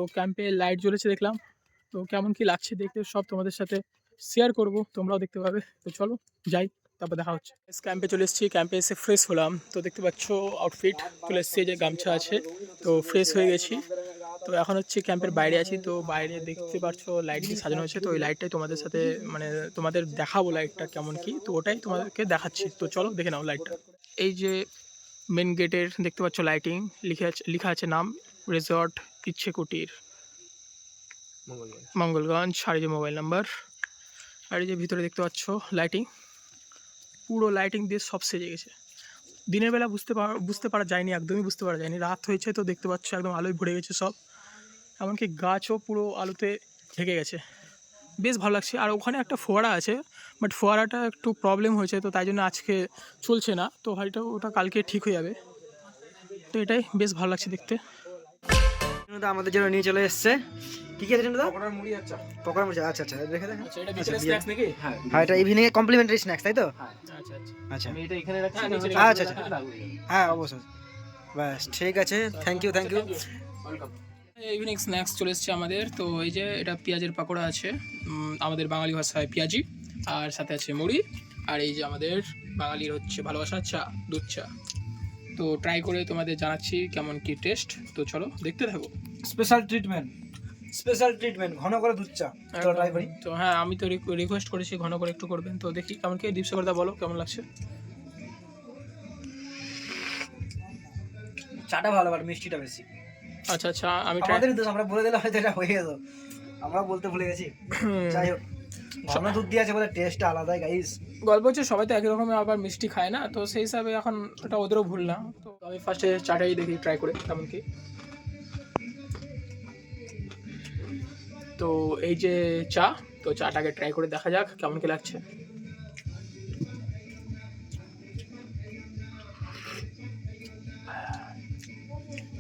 তো ক্যাম্পে লাইট জ্বলেছে দেখলাম, তো কেমন কি লাগছে দেখতে সব তোমাদের সাথে শেয়ার করব, তোমরাও দেখতে পাবে। তো চলো যাই, তারপর দেখা হচ্ছে। ক্যাম্পে চলে এসেছি, ক্যাম্পে এসে ফ্রেশ হলাম। তো দেখতে পাচ্ছ আউটফিট চলে এসেছি, যে গামছা আছে, তো ফ্রেশ হয়ে গেছি। তো এখন হচ্ছে ক্যাম্পের বাইরে আছি, তো বাইরে দেখতে পাচ্ছ লাইট দিয়ে সাজানো হয়েছে। তো ওই লাইটটাই তোমাদের সাথে মানে তোমাদের দেখাবো লাইটটা কেমন কি, তো ওটাই তোমাদেরকে দেখাচ্ছি। তো চলো দেখে নাও লাইটটা। এই যে মেন গেটের দেখতে পাচ্ছ লাইটিং লেখা আছে নাম রিসর্ট ইচ্ছে কুটির মঙ্গলগঞ্জ, আর এই যে মোবাইল নাম্বার, আর এই যে ভিতরে দেখতে পাচ্ছ লাইটিং, পুরো লাইটিং দিয়ে সব সেজে গেছে। দিনের বেলা বুঝতে পারা যায়নি, একদমই বুঝতে পারা যায়নি। রাত হয়েছে তো দেখতে পাচ্ছ একদম আলোয় ভরে গেছে সব, এমনকি গাছও পুরো আলোতে ঢেকে গেছে। বেশ ভালো লাগছে। আর ওখানে একটা ফোয়ারা আছে, বাট ফোয়ারাটা একটু প্রবলেম হয়েছে, তো তাই জন্য আজকে চলছে না। তো হয়তো ওটা কালকে ঠিক হয়ে যাবে। তো এটাই বেশ ভালো লাগছে দেখতে। আমাদের জন্য নিয়ে চলে এসেছে কি কি আছে দাদা? পকোড়ার মুড়ি আচ্ছা পকোড়া মুড়ি, আচ্ছা আচ্ছা রেখে দেখেন। আচ্ছা, এটা বিকেলের স্ন্যাক্স নাকি? হ্যাঁ হ্যাঁ, এটা ইভিনিং এ কমপ্লিমেন্টারি স্ন্যাক্স, তাই তো? আচ্ছা আচ্ছা আচ্ছা আমি এটা এখানে রাখছি। আচ্ছা আচ্ছা হ্যাঁ অবশ্যই, ব্যাস ঠিক আছে, thank you. Welcome. Evening snacks চলে এসছে আমাদের। তো এই যে এটা পেঁয়াজের পাকোড়া আছে, আমাদের বাঙালি ভাষায় পেঁয়াজি, আর সাথে আছে মুড়ি, আর এই যে আমাদের বাঙালির হচ্ছে ভালোবাসার চা, দুধ চা। তো ট্রাই করে তোমাদের জানাচ্ছি কেমন কি টেস্ট। তো চলো দেখতে থাকো। স্পেশাল ট্রিটমেন্ট ঘন করে দুধ চা, চলো ট্রাই করি। তো হ্যাঁ, আমি তো রিকোয়েস্ট করেছি ঘন করে একটু করবেন। তো দেখি কেমন কি। দীপসাগরদা বলো কেমন লাগছে? চাটা ভালো, বাট মিষ্টিটা বেশি। আচ্ছা আচ্ছা, আমি ট্রাই। আমাদের দোষ, আমরা বলে দিলে হয়তো এটা হয়ে যেত, আমরা বলতে ভুলে গেছি। যাই হোক, ঘন দুধ দিয়ে আছে বলে টেস্টটা আলাদাই গাইস। গল্প হচ্ছে সবাই তো একই রকমের আবার মিষ্টি খায় না, তো সেই হিসাবে এখন ওটা ওদেরও ভুল না। তো আমি ফার্স্টে চাটাই দেখি ট্রাই করে কেমন কি। তো এই যে চা, তো চাটাকে ট্রাই করে দেখা যাক কেমন কি লাগছে।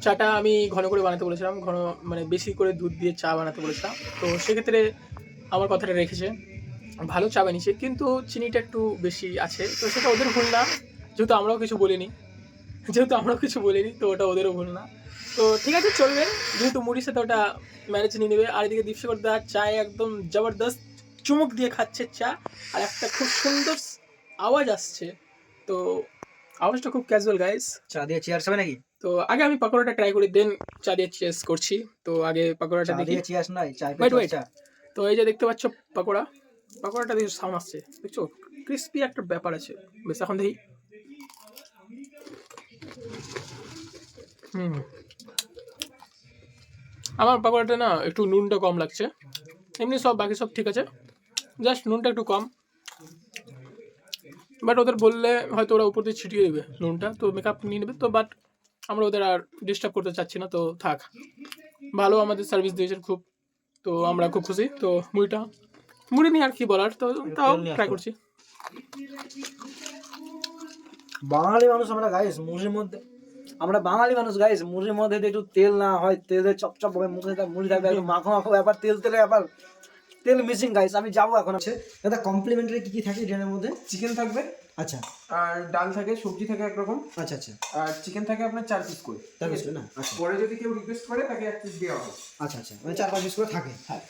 চাটা আমি ঘন করে বানাতে বলেছিলাম, ঘন মানে বেশি করে দুধ দিয়ে চা বানাতে বলেছিলাম। তো সেক্ষেত্রে আমার কথাটা রেখেছে, ভালো চা বানিয়েছে, কিন্তু চিনিটা একটু বেশি আছে। তো সেটা ওদের ভুল না, যেহেতু আমরাও কিছু বলিনি, তো ওটা ওদেরও ভুল না। তো ঠিক আছে, চলবে, যেহেতু মুড়ির সাথে ওটা ম্যানেজ নিয়ে নেবে। আর এদিকে দীপসাগর দা চায় একদম জবরদস্ত চুমুক দিয়ে খাচ্ছে চা, আর একটা খুব সুন্দর আওয়াজ আসছে। তো আওয়াজটা খুব ক্যাজুয়াল গাইস। চা দিয়ে চেয়ার্স হবে নাকি? তো আগে আমি পাকোড়াটা ট্রাই করি, দেন চা দিয়ে চেস করছি। তো আগে পাকোড়াটা চা দেখি। দিয়ে চেয়ার্স নাই, চা ওয়েট পেট ওয়েট, চা। তো এই যে দেখতে পাচ্ছ পাকোড়াটা দেখে সাউন্ড আসছে, দেখছো ক্রিস্পি একটা ব্যাপার আছে। বেশ, এখন দেখি। আমার পাকোড়াটা না একটু নুনটা কম লাগছে, এমনি সব বাকি সব ঠিক আছে, জাস্ট নুনটা একটু কম। বাট ওদের বললে হয়তো ওরা উপর দিয়ে ছিটিয়ে দেবে নুনটা, তো মেকআপ নিয়ে নেবে। তো বাট আমরা ওদের আর ডিস্টার্ব করতে চাচ্ছি না, তো থাক। ভালো আমাদের সার্ভিস দিয়েছেন খুব, তো আমরা খুব খুশি। তো মুড়ি নিয়ে আর কি বলার, তো তাও ট্রাই করছি। বাঙালি মানুষ আমরা গাইস, মুড়ির মধ্যে আমরা বাঙালি মানুষ গাইস, মুড়ির মধ্যে যদি একটু তেল না হয়, তেলে চপচপ হবে মুখে, মুড়ি থাকবে একদম মাখো মাখো ব্যাপার, তেলে আবার তেল মিসিং গাইস। আমি যাবো এখন। আছে দাদা, কমপ্লিমেন্টারি কি কি থাকে ডিনারের মধ্যে? চিকেন থাকবে, আচ্ছা আর ডাল থাকে, সবজি থাকে একরকম, আচ্ছা আচ্ছা, আর চিকেন থাকে আপনার 4 পিস করে। তার বিষয় না, আচ্ছা পরে যদি কেউ রিকোয়েস্ট করে তাকে 1 পিস দেওয়া হবে। আচ্ছা আচ্ছা, মানে 4-5 পিস করে থাকে। হ্যাঁ,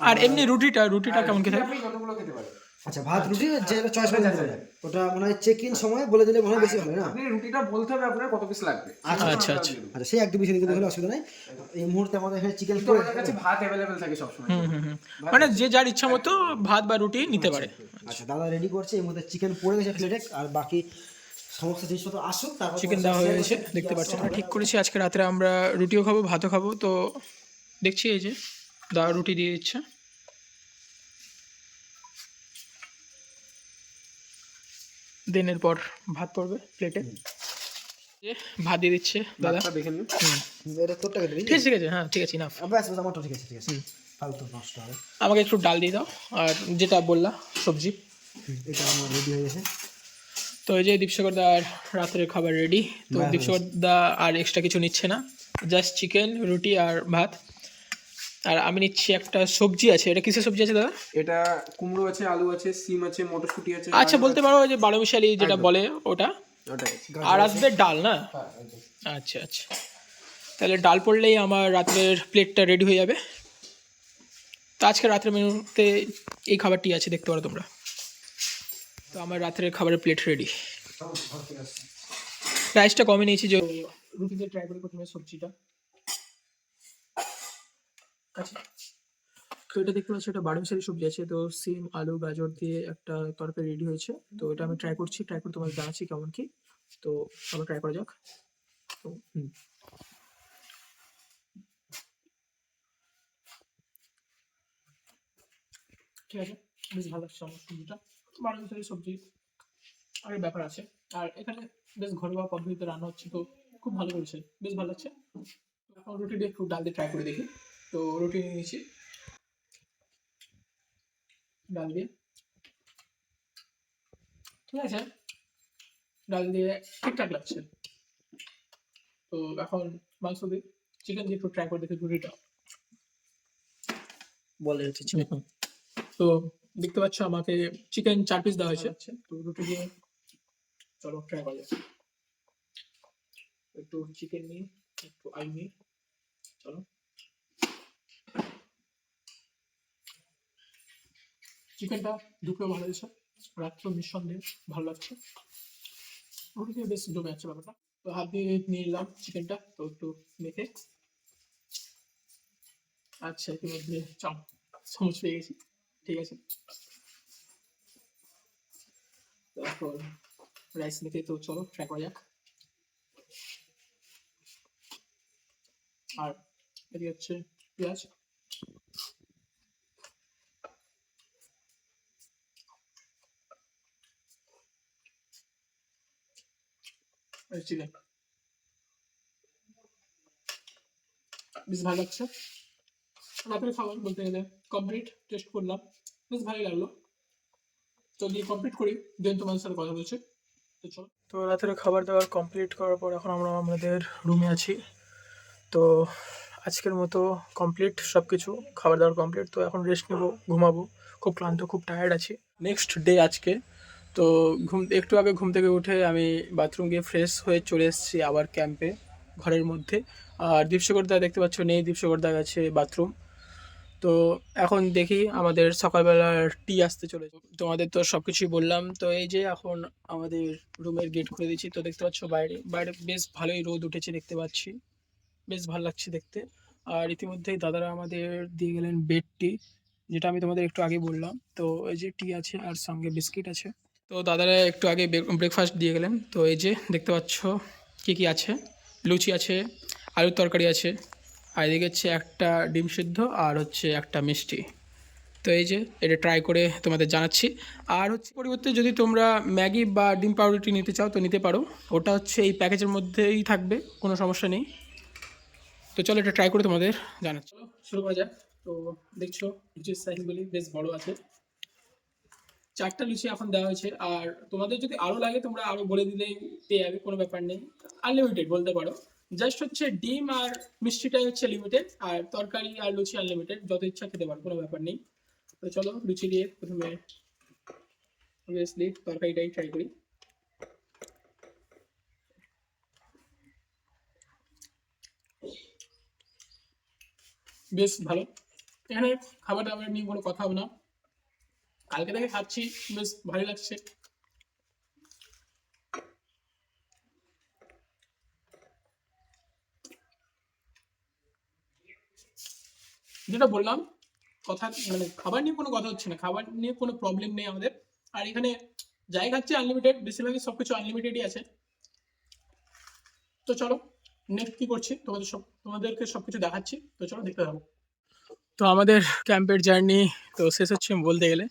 আর এমনি রুটিটা কেমন কি থাকে? আপনি যতগুলো খেতে পারেন। আচ্ছা, ভাত রুটি যে চয়েস করে দিতে পারে, ওটা মনে হয় চেক ইন সময় বলে দিলে মনে হয় বেশি ভালো না? আপনি রুটিটা বলতে হবে আপনার কত পিস লাগবে। আচ্ছা আচ্ছা আচ্ছা। আচ্ছা, সেই 1-2 পিস দিতে হলে অসুবিধা নাই। এই মুহূর্তে আমাদের এখানে চিকেন কিন্তু আমাদের কাছে ভাত অ্যাভেলেবেল থাকে সবসময়। মানে যে যার ইচ্ছা মতো ভাত বা রুটি নিতে পারে। আচ্ছা, দাদা রেডি করছে, এই মধ্যে চিকেন পড়ে গেছে প্লেটে, আর বাকি সমস্ত জিনিসপত্র আসুক, তারপর চিকেন দেওয়া হয়ে গেছে, দেখতে পাচ্ছেন। ঠিক করেছি আজকে রাত্রে আমরা রুটিও খাবো ভাতও খাবো। তো দেখছি এই যে দাদা রুটি দিয়ে দিচ্ছে, দেন এরপর ভাত পড়বে প্লেটে। ভাত দিয়ে দিচ্ছে দাদা। ভাতটা দেখে নিন। এটা তোরটাকে দিবি? ঠিক আছে হ্যাঁ ঠিক আছে, নাফ। ব্যাস ব্যাস, আমারটা ঠিক আছে ফালতু নষ্ট হবে। আমাকে একটু ডাল দিয়ে দাও, আর যেটা বললা সবজি। এটা আমার রেডি হয়ে গেছে। তো এই যে দীপসাগর দার রাত্রের খাবার রেডি। তো দীপসাগর দা আর এক্সট্রা কিছু নিচ্ছে না, জাস্ট চিকেন, রুটি আর ভাত। আর আমি নিচ্ছি একটা সবজি আছে। এটা কিসের সবজি আছে দাদা? এটা কুমড়ো আছে, আলু আছে, সিম আছে, মটরশুঁটি আছে। আচ্ছা, বলতে পারো যে বারোমিশালি যেটা বলে ওটা। ওটাই। আর আসবে ডাল না? আচ্ছা আচ্ছা। তো তাহলে ডাল পড়লেই আমার রাত্রের প্লেটটা রেডি হয়ে যাবে। তো আজকে রাত্রের মেনুতে এই খাবারটি আছে, দেখতে পারো তোমরা। তো আমার রাত্রের খাবারের প্লেট রেডি। প্রাইসটা কমে নিয়েছি, যে রুটিতে ট্রাই করে প্রথমে সবজিটা। আচ্ছা, তো এটা দেখতে পাচ্ছি, এটা 12 মিশালি সবজি আছে। তো সিম, আলু, গাজর দিয়ে একটা তরকারি রেডি হয়েছে। তো এটা আমি ট্রাই করছি, ট্রাই করে তোমাদের জানাচ্ছি কেমন কি। তো চলো ট্রাই করা যাক। তো ঠিক আছে, বেশ ভালো লাগছে আমার সবজিটা। 12 মিশালি সবজি আর এই ব্যাপার আছে। আর এখানে বেশ ঘরোয়া পদ্ধতিতে রান্না হচ্ছে, তো খুব ভালো করেছে, বেশ ভালো লাগছে। এখন রুটি দিয়ে একটু ডাল দিয়ে ট্রাই করে দেখি। তো রুটি নিয়ে নিয়েছি, ডাল দিয়ে। ঠিক আছে, ডাল দিয়ে ঠিকঠাক লাগছে। তো এখন মাংস দিয়ে, চিকেন দিয়ে একটু ট্রাই করে দেখি রুটিটা। বলে হচ্ছে তো দেখতে পাচ্ছ আমাকে চিকেন 4 পিস দেওয়া হয়েছে। তো রুটি দিয়ে চলো ট্রাই করা যাক। একটু চিকেন নিই, একটু আলু নিই, চলো। চিকেনটা দুপুরে ভালো হয়েছে, রাত্রে নিঃসন্দেহে ভালো লাগছে। রুটি দিয়ে বেশ জমে যাচ্ছে ব্যাপারটা। তো হাত দিয়ে নিয়ে নিলাম চিকেনটা, তো একটু মেখে। আচ্ছা, ইতিমধ্যে চামচ পেয়ে গেছি, ঠিক আছে। তারপর রাইস মেখে, তো চলো ট্রাই করা যাক। আর এদিকে হচ্ছে পেঁয়াজ। চিকেন বেশ ভালো লাগছে। রাতের খাবার বলতে গেলে কমপ্লিট, টেস্ট করলাম, বেশ ভালোই লাগলো। তো দিয়ে কমপ্লিট করি, দেন তোমাদের সাথে কথা বলছি। তো চলো। তো রাতের খাবার দাবার কমপ্লিট করার পর এখন আমরা আমাদের রুমে আছি। তো আজকের মতো কমপ্লিট সব কিছু, খাবার দাবার কমপ্লিট। তো এখন রেস্ট নেবো, ঘুমাবো, খুব ক্লান্ত, খুব টায়ার্ড আছি। নেক্সট ডে আজকে। তো একটু আগে ঘুম থেকে উঠে আমি বাথরুম গিয়ে ফ্রেশ হয়ে চলে এসেছি আবার ক্যাম্পে, ঘরের মধ্যে। আর দীপসাগরদা দেখতে পাচ্ছ নেই, দীপসাগরদা গেছে বাথরুম। তো এখন দেখি আমাদের সকালবেলার টি আসতে চলেছে। তোমাদের তো সব কিছুই বললাম। তো এই যে এখন আমাদের রুমের গেট খুলে দিচ্ছি। তো দেখতে পাচ্ছ বাইরে বাইরে বেশ ভালোই রোদ উঠেছে, দেখতে পাচ্ছি, বেশ ভালো লাগছে দেখতে। আর ইতিমধ্যেই দাদারা আমাদের দিয়ে গেলেন বেড টি, যেটা আমি তোমাদের একটু আগে বললাম। তো এই যে টি আছে আর সঙ্গে বিস্কিট আছে। তো দাদারা একটু আগে ব্রেকফাস্ট দিয়ে গেলেন। তো এই যে দেখতে পাচ্ছ কী কী আছে, লুচি আছে, আলুর তরকারি আছে, আর এদিকে হচ্ছে একটা ডিম সিদ্ধ আর হচ্ছে একটা মিষ্টি। তো এই যে এটা ট্রাই করে তোমাদের জানাচ্ছি। আর হচ্ছে পরিবর্তে যদি তোমরা ম্যাগি বা ডিম পাউরুটি নিতে চাও তো নিতে পারো, ওটা হচ্ছে এই প্যাকেজের মধ্যেই থাকবে, কোনো সমস্যা নেই। তো চলো এটা ট্রাই করে তোমাদের জানাচ্ছি। চলো শুরু করা যাক। তো দেখছো লুচির সাইজগুলি বেশ বড় আছে, 4টা লুচি এখন দেওয়া হয়েছে। আর তোমাদের যদি আরও লাগে তোমরা আরও বলে দিলেই পেয়ে যাবে, কোনো ব্যাপার নেই, আনলিমিটেড বলতে পারো। জাস্ট হচ্ছে ডিম আর মিষ্টিটাই হচ্ছে লিমিটেড, আর তরকারি আর লুচি আনলিমিটেড, যত ইচ্ছা খেতে পারো, কোনো ব্যাপার নেই। তো চলো লুচি দিয়ে প্রথমে অবভিয়াসলি তরকারিটাই ট্রাই করি। বেশ ভালো। এখানে খাবার দাবার নিয়ে কোনো কথা হবে না, কালকে থেকে খাচ্ছি, বেশ ভালো লাগছে। যেটা বললাম, কথা মানে খাবার নিয়ে কোনো কথা হচ্ছে না, খাবার নিয়ে কোনো প্রবলেম নেই আমাদের। আর এখানে যাই খাচ্ছে আনলিমিটেড, বেশিরভাগই সব কিছু আনলিমিটেডই আছে। তো চলো নেক্সট কী করছি তোমাদেরকে সব কিছু দেখাচ্ছি। তো চলো দেখতে থাকো। তো আমাদের ক্যাম্পের জার্নি তো শেষ হচ্ছে বলতে গেলে।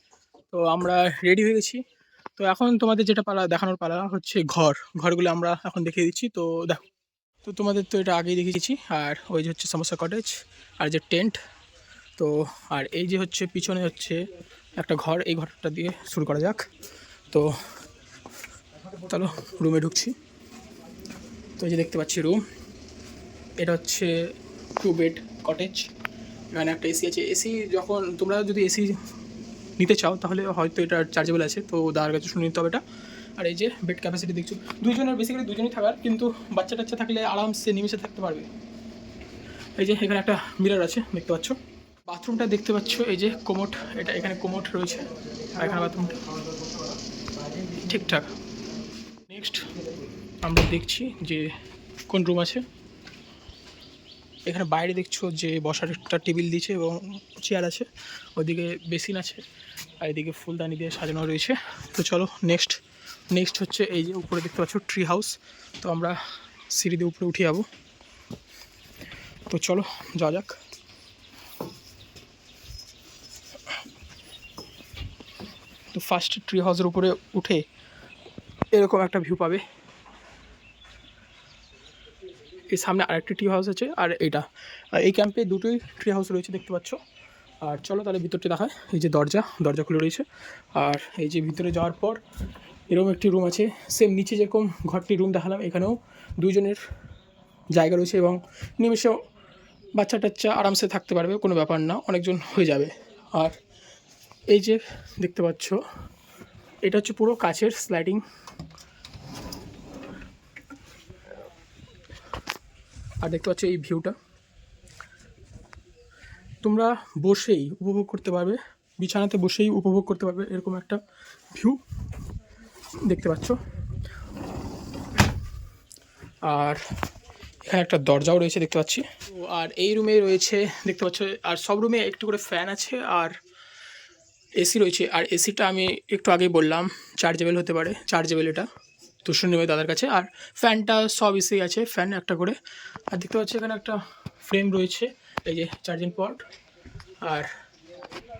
তো আমরা রেডি হয়ে গেছি। তো এখন তোমাদের যেটা পালা দেখানোর পালা হচ্ছে ঘরগুলো আমরা এখন দেখিয়ে দিচ্ছি। তো দেখো, তো তোমাদের তো এটা আগেই দেখিয়েছি। আর ওই যে হচ্ছে সমস্যা কটেজ, আর যে টেন্ট। তো আর এই যে হচ্ছে পিছনে হচ্ছে একটা ঘর, এই ঘরটা দিয়ে শুরু করা যাক। তো চলো রুমে ঢুকছি। তো এই যে দেখতে পাচ্ছি রুম, এটা হচ্ছে 2 বেড কটেজ। এখানে একটা এসি আছে। এসি যখন তোমরা যদি এসি নিতে চাও তাহলে হয়তো এটা চার্জেবল আছে, তো দাদার কাছে শুনে নিতে হবে এটা। আর এই যে বেড ক্যাপাসিটি দেখছো, দুজনের বেসিক্যালি দুজনেই থাকার, কিন্তু বাচ্চা টাচ্চা থাকলে আরামসে নিমিশে থাকতে পারবে। এই যে এখানে একটা মিরর আছে দেখতে পাচ্ছ। বাথরুমটা দেখতে পাচ্ছ, এই যে কোমোট, এটা এখানে কোমোট রয়েছে আর এখানে বাথরুমটা ঠিকঠাক। নেক্সট আমরা দেখছি যে কোন রুম আছে। এখানে বাইরে দেখছো যে বসার একটা টেবিল দিয়েছে এবং চেয়ার আছে, ওইদিকে বেসিন আছে আর এদিকে ফুলদানি দিয়ে সাজানো রয়েছে। তো চলো নেক্সট হচ্ছে এই যে উপরে দেখতে পাচ্ছ ট্রি হাউস। তো আমরা সিঁড়ি দিয়ে উপরে উঠে যাবো। তো চলো যাওয়া যাক। তো ফার্স্ট ট্রি হাউসের উপরে উঠে এরকম একটা ভিউ পাবে। এর সামনে আরেকটি ট্রি হাউস আছে আর এইটা, আর এই ক্যাম্পে দুটোই ট্রি হাউস রয়েছে দেখতে পাচ্ছ। আর চলো তাহলে ভিতরটি দেখায়। এই যে দরজা খুলে রয়েছে আর এই যে ভিতরে যাওয়ার পর এরকম একটি রুম আছে, সেম নিচে যেরকম ঘরটি রুম দেখালাম এখানেও দুজনের জায়গা রয়েছে এবং নিমেষেও বাচ্চা টাচ্চা আরামসে থাকতে পারবে, কোনো ব্যাপার না, অনেকজন হয়ে যাবে। আর এই যে দেখতে পাচ্ছ এটা হচ্ছে পুরো কাচের স্লাইডিং। আর দেখতে পাচ্ছ এই ভিউটা তোমরা বসেই উপভোগ করতে পারবে, বিছানাতে বসেই উপভোগ করতে পারবে, এরকম একটা ভিউ দেখতে পাচ্ছ। আর এখানে একটা দরজাও রয়েছে দেখতে পাচ্ছি। আর এই রুমে রয়েছে দেখতে পাচ্ছ, আর সব রুমে একটু করে ফ্যান আছে আর এসি রয়েছে। আর এসিটা আমি একটু আগেই বললাম চার্জেবল হতে পারে, চার্জেবল এটা তো শুনে নেবে দাদার কাছে। আর ফ্যানটা সব এসি আছে, ফ্যান একটা করে। আর দেখতে পাচ্ছি এখানে একটা ফ্রেম রয়েছে, এই যে চার্জিং পট। আর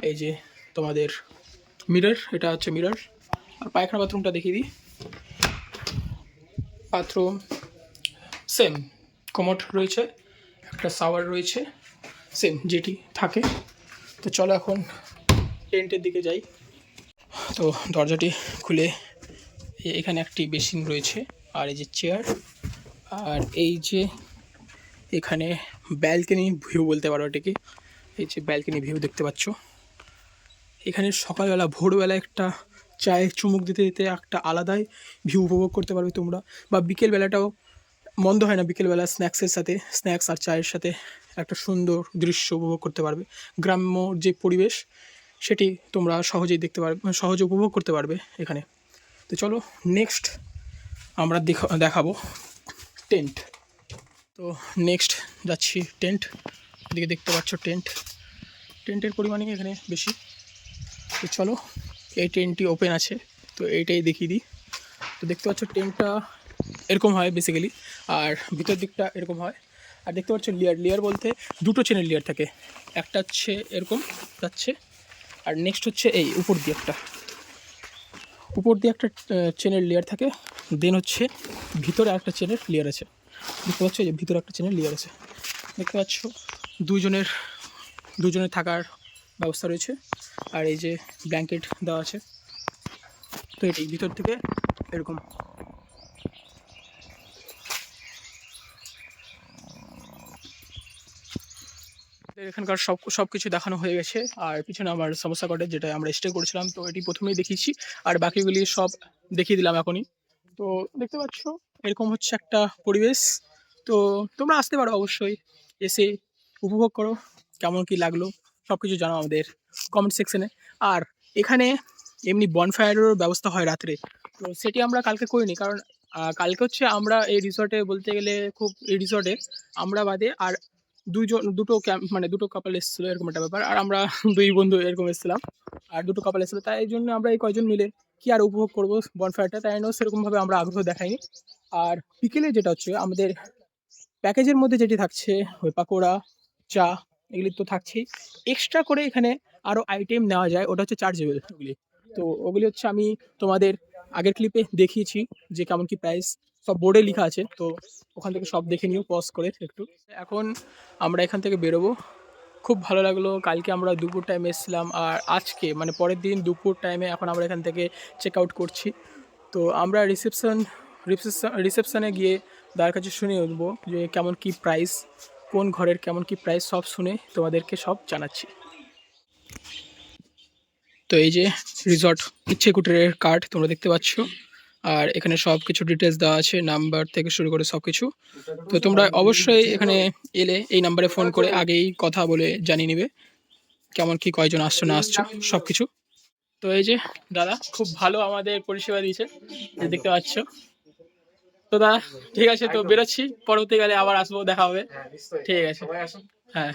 এই যে তোমাদের মিরর, এটা হচ্ছে মিরর। আর পায়খানা বাথরুমটা দেখিয়ে দিই। বাথরুম সেম, কমোড রয়েছে, একটা শাওয়ার রয়েছে সেম যেটি থাকে। তো চলো এখন টেন্টের দিকে যাই। তো দরজাটি খুলে এখানে একটি বেসিন রয়েছে আর এই যে চেয়ার। আর এই যে এখানে ব্যালকনি ভিউ বলতে পারো এটাকে, এই যে ব্যালকনি ভিউ দেখতে পাচ্ছ। এখানে সকালবেলা ভোরবেলা একটা চায়ে চুমুক দিতে দিতে একটা আলাদাই ভিউ উপভোগ করতে পারবে তোমরা, বা বিকেলবেলাটাও মন্দ হয় না, বিকেলবেলা স্ন্যাক্সের সাথে, স্ন্যাক্স আর চায়ের সাথে একটা সুন্দর দৃশ্য উপভোগ করতে পারবে। গ্রাম্য যে পরিবেশ সেটি তোমরা সহজেই দেখতে পারবে, সহজে উপভোগ করতে পারবে এখানে। তো চলো নেক্সট আমরা দেখাবো টেন্ট। তো নেক্সট যাচ্ছি টেন্ট, এদিকে দেখতে পাচ্ছ টেন্টের পরিমাণই এখানে বেশি। তো চলো এই টেন্টটি ওপেন আছে, তো এইটাই দেখিয়ে দিই। তো দেখতে পাচ্ছ টেন্টটা এরকম হয় বেসিক্যালি, আর ভিতর দিকটা এরকম হয়। আর দেখতে পাচ্ছ লেয়ার বলতে দুটো চেনের লেয়ার থাকে, একটা হচ্ছে এরকম যাচ্ছে আর নেক্সট হচ্ছে এই উপর দিয়ে একটা চেনের লেয়ার থাকে, দেন হচ্ছে ভিতরে আরেকটা চেনের লেয়ার আছে। দেখতে পাচ্ছ যে ভিতরে একটা চেনের লেয়ার আছে, দেখতে পাচ্ছ দুজনের থাকার ব্যবস্থা রয়েছে। আর এই যে ব্ল্যাঙ্কেট দেওয়া আছে। তো এটাই ভিতর থেকে এরকম। এখানকার সব কিছু দেখানো হয়ে গেছে। আর পিছনে আমার সমস্যা কটেজ যেটা আমরা স্টে করেছিলাম, তো এটি প্রথমেই দেখিয়েছি আর বাকিগুলি সব দেখিয়ে দিলাম এখনই। তো দেখতে পাচ্ছ এরকম হচ্ছে একটা পরিবেশ। তো তোমরা আসতে পারো অবশ্যই, এসে উপভোগ করো, কেমন কি লাগলো সব কিছু জানাও আমাদের কমেন্ট সেকশনে। আর এখানে এমনি বনফায়ারেরও ব্যবস্থা হয় রাত্রে, তো সেটি আমরা কালকে করিনি, কারণ কালকে হচ্ছে আমরা এই রিসর্টে বলতে গেলে এই রিসর্টে আমরা বাদে আর দুটো ক্যাম্প, মানে দুটো কাপল এসেছিলো এরকম একটা ব্যাপার। আর আমরা দুই বন্ধু এরকম এসেছিলাম আর দুটো কাপল এসেছিলো, তাই জন্য আমরা এই কয়জন মিলে কি আর উপভোগ করবো বনফায়ারটা, তাই জন্য সেরকমভাবে আমরা আগ্রহ দেখাইনি। আর বিকেলে যেটা হচ্ছে আমাদের প্যাকেজের মধ্যে যেটি থাকছে ওই পাকোড়া, চা, এগুলি তো থাকছেই। এক্সট্রা করে এখানে আরও আইটেম নেওয়া যায়, ওটা হচ্ছে চার্জেবল ওগুলি। তো ওগুলি হচ্ছে আমি তোমাদের আগের ক্লিপে দেখিয়েছি যে কেমন কি প্রাইস, সব বোর্ডে লেখা আছে, তো ওখান থেকে সব দেখে নিও পজ করে একটু। এখন আমরা এখান থেকে বেরোবো। খুব ভালো লাগলো, কালকে আমরা দুপুর টাইমে এসেছিলাম আর আজকে মানে পরের দিন দুপুর টাইমে এখন আমরা এখান থেকে চেক আউট করছি। তো আমরা রিসেপশনে গিয়ে দাদার কাছে শুনে উঠবো যে কেমন কি প্রাইস, কোন ঘরের কেমন কি প্রাইস, সব শুনে তোমাদেরকে সব জানাচ্ছি। তো এই যে রিসর্ট ইচ্ছে কুটিরের কার্ড তোমরা দেখতে পাচ্ছ, আর এখানে সব কিছু ডিটেলস দেওয়া আছে, নাম্বার থেকে শুরু করে সব কিছু। তো তোমরা অবশ্যই এখানে এলে এই নাম্বারে ফোন করে আগেই কথা বলে জানিয়ে নিবে কেমন কি কয়জন আসছো না আসছো সব কিছু। তো এই যে দাদা খুব ভালো আমাদের পরিষেবা দিয়েছে, যে দেখতে পাচ্ছ। তো দাদা ঠিক আছে, তো বেরোচ্ছি, পরবর্তীকালে আবার আসবো, দেখা হবে। ঠিক আছে, হ্যাঁ।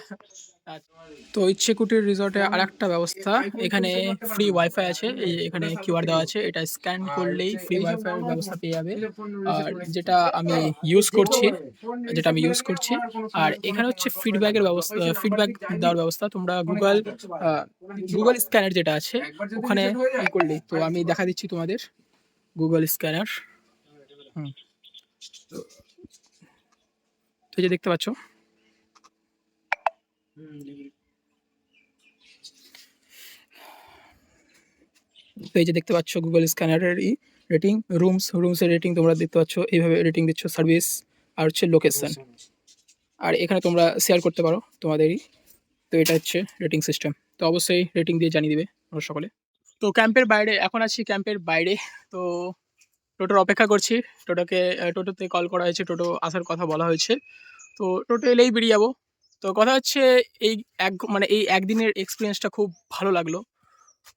আচ্ছা। তো ইচ্ছেকুটির রিসর্টে আর একটা ব্যবস্থা, এখানে ফ্রি ওয়াইফাই আছে, এখানে কিউআর দেওয়া আছে, এটা স্ক্যান করলেই ফ্রি ওয়াইফাই ব্যবস্থা পেয়ে যাবে। আর যেটা আমি ইউজ করছি, আর এখানে হচ্ছে ফিডব্যাকের ব্যবস্থা, ফিডব্যাক দেওয়ার ব্যবস্থা। তোমরা গুগল স্ক্যানার যেটা আছে ওখানে করলেই, তো আমি দেখা দিচ্ছি তোমাদের গুগল স্ক্যানার। তো এই যে দেখতে পাচ্ছ, গুগল স্ক্যানারের রেটিং, রুমসের রেটিং তোমরা দেখতে পাচ্ছ, এইভাবে রেটিং দিচ্ছ, সার্ভিস আর হচ্ছে লোকেশন। আর এখানে তোমরা শেয়ার করতে পারো তোমাদেরই। তো এটা হচ্ছে রেটিং সিস্টেম। তো অবশ্যই রেটিং দিয়ে জানিয়ে দিবে আমরা সকলে। তো ক্যাম্পের বাইরে এখন আছি, ক্যাম্পের বাইরে। তো টোটোর অপেক্ষা করছি, টোটোতে কল করা হয়েছে, টোটো আসার কথা বলা হয়েছে। তো টোটো এলেই বেরিয়ে যাবো। তো কথা হচ্ছে এই একদিনের এক্সপিরিয়েন্সটা খুব ভালো লাগলো।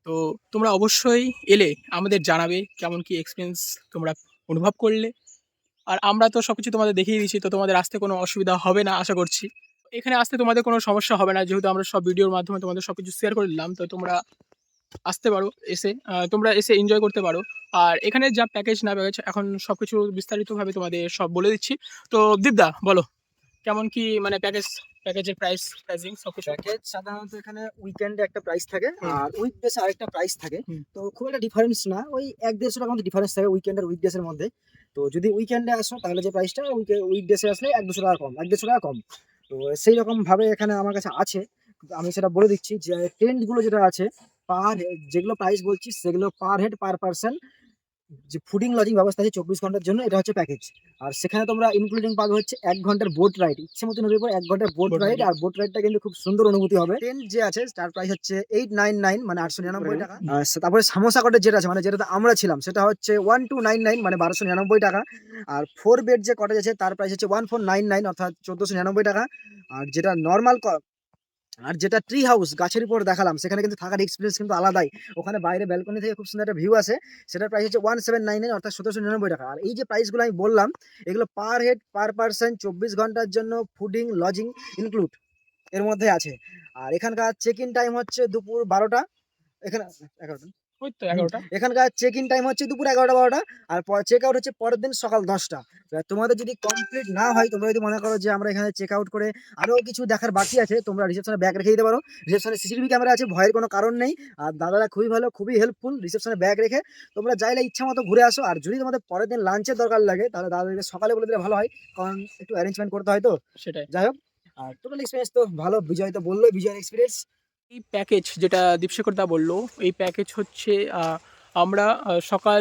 তো তোমরা অবশ্যই এলে আমাদের জানাবে কেমন কি এক্সপিরিয়েন্স তোমরা অনুভব করলে। আর আমরা তো সবকিছু তোমাদের দেখিয়ে দিচ্ছি, তো তোমাদের আসতে কোনো অসুবিধা হবে না আশা করছি। এখানে আসতে তোমাদের কোনো সমস্যা হবে না, যেহেতু আমরা সব ভিডিওর মাধ্যমে তোমাদের সবকিছু শেয়ার করে দিলাম। তো তোমরা আসতে পারো, তোমরা এসে এনজয় করতে পারো। আর এখানে যা প্যাকেজ না প্যাকেজ এখন সবকিছু বিস্তারিতভাবে তোমাদের সব বলে দিচ্ছি। তো দীপদা বলো কেমন কি মানে প্যাকেজের প্রাইসিং সবকিছু। প্যাকেজ সাধারণত এখানে উইকেন্ডে একটা প্রাইস থাকে আর উইকডেসে আরেকটা প্রাইস থাকে। হুম। তো খুব একটা ডিফারেন্স না, ওই 1-150 টাকার মধ্যে ডিফারেন্স থাকে উইকেন্ড আর উইকডেসের মধ্যে। তো যদি উইকেন্ডে আসো তাহলে যে প্রাইসটা, উইকডেসে আসলে 1-200 টাকা কম, 1-150 টাকা কম। তো সেই রকম ভাবে এখানে আমার কাছে আছে, আমি সেটা বলে দিচ্ছি যে টেন্ট গুলো যেটা আছে, যেগুলো প্রাইস বলছি সেগুলো পার হেড পার পার্সন, যে ফুডিং লজিং ব্যবস্থা আছে 24 ঘন্টার জন্য, এটা হচ্ছে প্যাকেজ। আর সেখানে তোমরা ইনক্লুডিং পাবে হচ্ছে 1 ঘন্টার বোট রাইড, ইচ্ছে মতো নদীর উপর 1 ঘন্টার বোট Boat রাইড। ride। আর বোট রাইডটা কিন্তু খুব সুন্দর অনুভূতি হবে। টেন্ট যে আছে তার প্রাইস হচ্ছে 899 মানে 899 টাকা। আর তারপরে সামোসা কটেজ যেটা আছে মানে যেটাতে আমরা ছিলাম সেটা হচ্ছে 1299 মানে 1299 টাকা। আর 4 বেড যে কটেজ আছে তার প্রাইস হচ্ছে 1499 অর্থাৎ 1499 টাকা। আর যেটা নর্মাল আর যেটা ট্রি হাউস গাছের উপর দেখালাম, সেখানে কিন্তু থাকার এক্সপিরিয়েন্স কিন্তু আলাদাই। ওখানে বাইরে ব্যালকনি থেকে খুব সুন্দর একটা ভিউ আছে, সেটার প্রাইস হচ্ছে 1799 অর্থাৎ 1799 টাকা। আর এই যে প্রাইসগুলো আমি বললাম, এগুলো পার হেড পার পার্সন 24 ঘন্টার জন্য ফুডিং লজিং ইনক্লুড এর মধ্যে আছে। আর এখানকার চেক ইন টাইম হচ্ছে দুপুর 12টা, এখানে 11টা। ওই তো 11টা। এখানকার চেক ইন টাইম হচ্ছে দুপুর 11টা-12টা, আর চেক আউট হচ্ছে পরের দিন সকাল 10টা। তোমাদের যদি কমপ্লিট না হয়, তোমরা যদি মনে করো যে আমরা এখানে চেক আউট করে আরো কিছু দেখার বাকি আছে, তোমরা রিসেপশনে ব্যাগ রেখে দিতে পারো। রিসেপশনে সিসিটিভি ক্যামেরা আছে, ভয়ের কোনো কারণ নেই। আর দাদারা খুবই ভালো, খুবই হেল্পফুল, রিসেপশনে ব্যাগ রেখে তোমরা চাইলে ইচ্ছা মতো ঘুরে আসো। আর যদি তোমাদের পরের দিন লাঞ্চের দরকার লাগে তাহলে দাদাদেরকে সকালে বলে দিলে ভালো হয়, কারণ একটু অ্যারেঞ্জমেন্ট করতে হয় তো। সেটাই। যাই হোক, আর টোটাল এক্সপিরিয়েন্স তো ভালো, বিজয় তো বললোই বিজয়ের এক্সপিরিয়েন্স। এই প্যাকেজ যেটা দীপশেখর দা বললো, এই প্যাকেজ হচ্ছে আমরা সকাল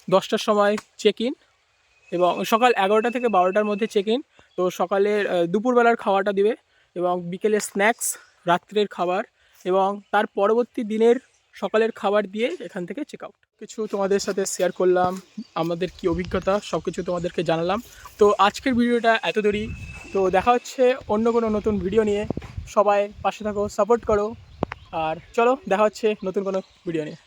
10টার সময় চেক ইন এবং সকাল 11টা থেকে 12টার মধ্যে চেক ইন। তো সকালের দুপুরবেলার খাওয়াটা দিবে এবং বিকেলের স্ন্যাক্স, রাত্রের খাবার এবং তার পরবর্তী দিনের সকালের খাবার দিয়ে এখান থেকে চেক আউট। কিছু তোমাদের সাথে শেয়ার করলাম, আমাদের কি অভিজ্ঞতা সব কিছু তোমাদেরকে জানালাম। তো আজকের ভিডিওটা এত দূরই। তো দেখা হচ্ছে অন্য কোনো নতুন ভিডিও নিয়ে। সবাই পাশে থাকো, সাপোর্ট করো, আর চলো দেখা হচ্ছে নতুন কোনো ভিডিও নিয়ে।